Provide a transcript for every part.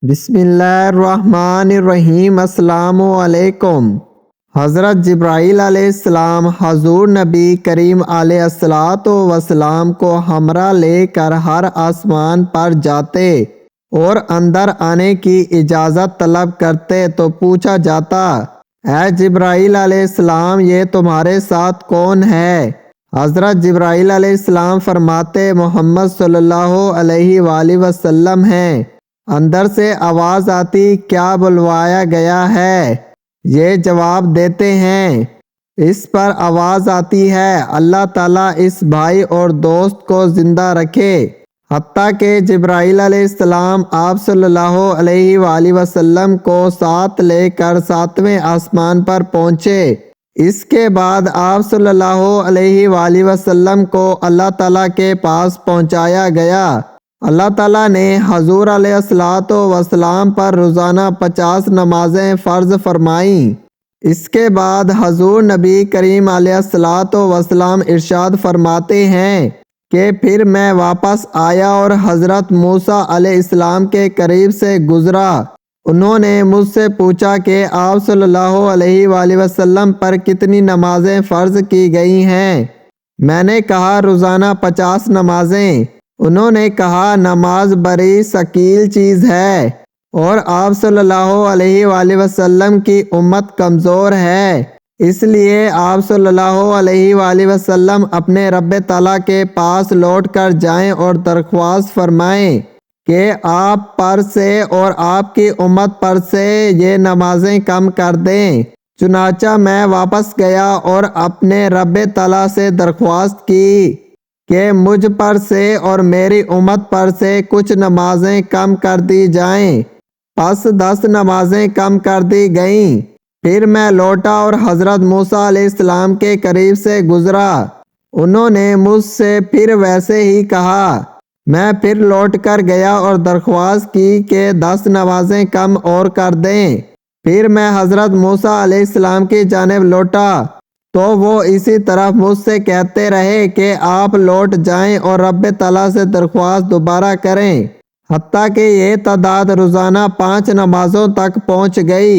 بسم اللہ الرحمن الرحیم۔ السلام علیکم۔ حضرت جبرائیل علیہ السلام حضور نبی کریم علیہ السلام کو ہمراہ لے کر ہر آسمان پر جاتے اور اندر آنے کی اجازت طلب کرتے تو پوچھا جاتا، اے جبرائیل علیہ السلام، یہ تمہارے ساتھ کون ہے؟ حضرت جبرائیل علیہ السلام فرماتے، محمد صلی اللہ علیہ وآلہ وسلم ہیں۔ اندر سے آواز آتی، کیا بلوایا گیا ہے؟ یہ جواب دیتے ہیں۔ اس پر آواز آتی ہے، اللہ تعالیٰ اس بھائی اور دوست کو زندہ رکھے۔ حتیٰ کہ جبرائیل علیہ السلام آپ صلی اللہ علیہ وآلہ وسلم کو ساتھ لے کر 7ویں آسمان پر پہنچے۔ اس کے بعد آپ صلی اللہ علیہ وآلہ وسلم کو اللہ تعالیٰ کے پاس پہنچایا گیا۔ اللہ تعالیٰ نے حضور علیہ السلام پر روزانہ 50 نمازیں فرض فرمائیں۔ اس کے بعد حضور نبی کریم علیہ السلام ارشاد فرماتے ہیں کہ پھر میں واپس آیا اور حضرت موسیٰ علیہ السلام کے قریب سے گزرا۔ انہوں نے مجھ سے پوچھا کہ آپ صلی اللہ علیہ وآلہ وسلم پر کتنی نمازیں فرض کی گئی ہیں؟ میں نے کہا روزانہ 50 نمازیں۔ انہوں نے کہا نماز بڑی ثقیل چیز ہے اور آپ صلی اللہ علیہ وآلہ وسلم کی امت کمزور ہے، اس لیے آپ صلی اللہ علیہ وآلہ وسلم اپنے رب تعالیٰ کے پاس لوٹ کر جائیں اور درخواست فرمائیں کہ آپ پر سے اور آپ کی امت پر سے یہ نمازیں کم کر دیں۔ چنانچہ میں واپس گیا اور اپنے رب تعالیٰ سے درخواست کی کہ مجھ پر سے اور میری امت پر سے کچھ نمازیں کم کر دی جائیں۔ پس 10 نمازیں کم کر دی گئیں۔ پھر میں لوٹا اور حضرت موسیٰ علیہ السلام کے قریب سے گزرا۔ انہوں نے مجھ سے پھر ویسے ہی کہا۔ میں پھر لوٹ کر گیا اور درخواست کی کہ 10 نمازیں کم اور کر دیں۔ پھر میں حضرت موسیٰ علیہ السلام کی جانب لوٹا تو وہ اسی طرح مجھ سے کہتے رہے کہ آپ لوٹ جائیں اور رب تعالیٰ سے درخواست دوبارہ کریں، حتیٰ کہ یہ تعداد روزانہ 5 نمازوں تک پہنچ گئی۔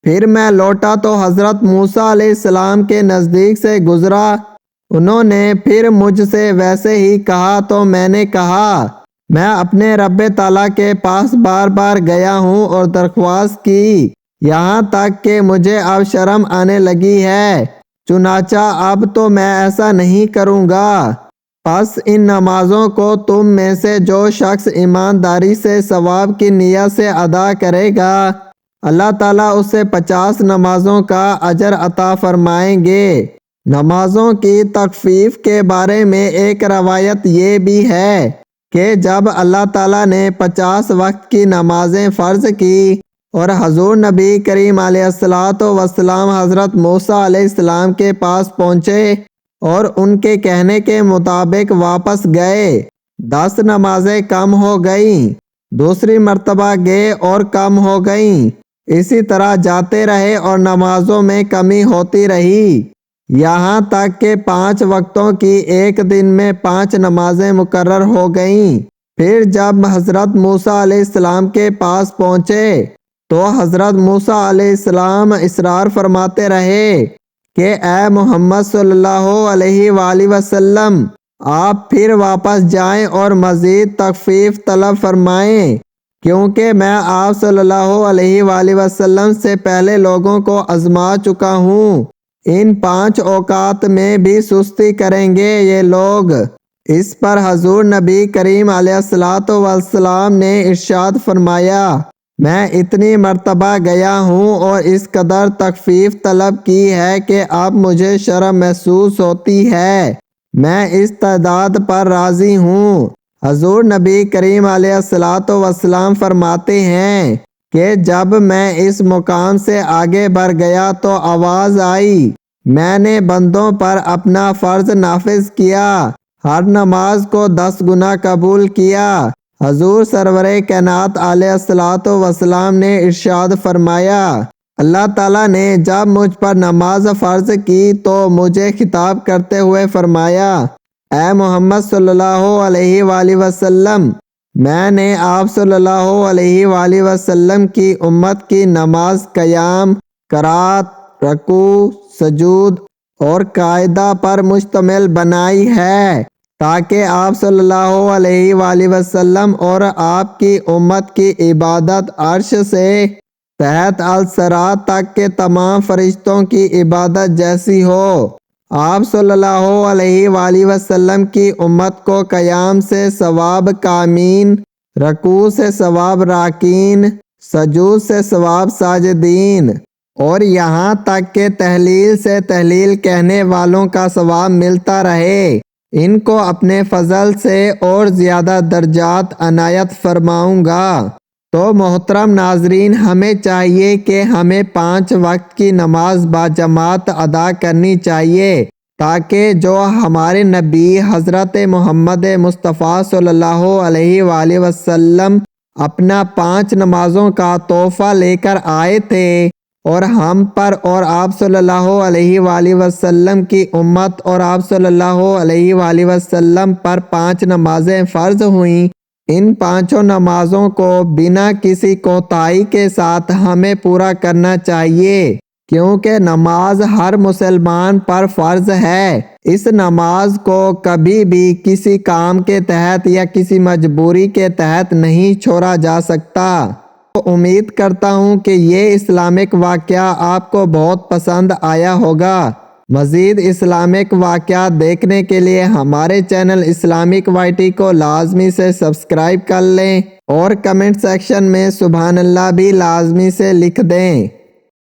پھر میں لوٹا تو حضرت موسیٰ علیہ السلام کے نزدیک سے گزرا۔ انہوں نے پھر مجھ سے ویسے ہی کہا تو میں نے کہا، میں اپنے رب تعالیٰ کے پاس بار بار گیا ہوں اور درخواست کی، یہاں تک کہ مجھے اب شرم آنے لگی ہے، چنانچہ اب تو میں ایسا نہیں کروں گا۔ پس ان نمازوں کو تم میں سے جو شخص ایمانداری سے ثواب کی نیت سے ادا کرے گا، اللہ تعالیٰ اسے 50 نمازوں کا اجر عطا فرمائیں گے۔ نمازوں کی تخفیف کے بارے میں ایک روایت یہ بھی ہے کہ جب اللہ تعالیٰ نے 50 وقت کی نمازیں فرض کی اور حضور نبی کریم علیہ السلام حضرت موسیٰ علیہ السلام کے پاس پہنچے اور ان کے کہنے کے مطابق واپس گئے، 10 نمازیں کم ہو گئیں، دوسری مرتبہ گئے اور کم ہو گئیں، اسی طرح جاتے رہے اور نمازوں میں کمی ہوتی رہی، یہاں تک کہ 5 وقتوں کی ایک دن میں 5 نمازیں مقرر ہو گئیں۔ پھر جب حضرت موسیٰ علیہ السلام کے پاس پہنچے تو حضرت موسیٰ علیہ السلام اصرار فرماتے رہے کہ اے محمد صلی اللہ علیہ وآلہ وسلم، آپ پھر واپس جائیں اور مزید تخفیف طلب فرمائیں، کیونکہ میں آپ صلی اللہ علیہ وآلہ وسلم سے پہلے لوگوں کو آزما چکا ہوں، ان 5 اوقات میں بھی سستی کریں گے یہ لوگ۔ اس پر حضور نبی کریم علیہ السلام نے ارشاد فرمایا، میں اتنی مرتبہ گیا ہوں اور اس قدر تخفیف طلب کی ہے کہ اب مجھے شرم محسوس ہوتی ہے، میں اس تعداد پر راضی ہوں۔ حضور نبی کریم علیہ السلام فرماتے ہیں کہ جب میں اس مقام سے آگے بڑھ گیا تو آواز آئی، میں نے بندوں پر اپنا فرض نافذ کیا، ہر نماز کو 10 گنا قبول کیا۔ حضور سرور کائنات علیہ السلام نے ارشاد فرمایا، اللہ تعالیٰ نے جب مجھ پر نماز فرض کی تو مجھے خطاب کرتے ہوئے فرمایا، اے محمد صلی اللہ علیہ وآلہ وسلم، میں نے آپ صلی اللہ علیہ وآلہ وسلم کی امت کی نماز قیام، قرات، رکوع، سجود اور قاعدہ پر مشتمل بنائی ہے تاکہ آپ صلی اللہ علیہ وآلہ وسلم اور آپ کی امت کی عبادت عرش سے تحت الصراط تک کے تمام فرشتوں کی عبادت جیسی ہو۔ آپ صلی اللہ علیہ وآلہ وسلم کی امت کو قیام سے ثواب قائمین، رکوع سے ثواب راکعین، سجود سے ثواب ساجدین اور یہاں تک کہ تحلیل سے تحلیل کہنے والوں کا ثواب ملتا رہے، ان کو اپنے فضل سے اور زیادہ درجات عنایت فرماؤں گا۔ تو محترم ناظرین، ہمیں چاہیے کہ ہمیں 5 وقت کی نماز باجماعت ادا کرنی چاہیے تاکہ جو ہمارے نبی حضرت محمد مصطفیٰ صلی اللہ علیہ وآلہ وسلم اپنا 5 نمازوں کا تحفہ لے کر آئے تھے اور ہم پر اور آپ صلی اللہ علیہ وآلہ وسلم کی امت اور آپ صلی اللہ علیہ وآلہ وسلم پر 5 نمازیں فرض ہوئیں، ان 5 نمازوں کو بنا کسی کوتاہی کے ساتھ ہمیں پورا کرنا چاہیے کیونکہ نماز ہر مسلمان پر فرض ہے۔ اس نماز کو کبھی بھی کسی کام کے تحت یا کسی مجبوری کے تحت نہیں چھوڑا جا سکتا۔ امید کرتا ہوں کہ یہ اسلامک واقعہ آپ کو بہت پسند آیا ہوگا۔ مزید اسلامک واقعات دیکھنے کے لیے ہمارے چینل اسلامک وائٹی کو لازمی سے سبسکرائب کر لیں اور کمنٹ سیکشن میں سبحان اللہ بھی لازمی سے لکھ دیں۔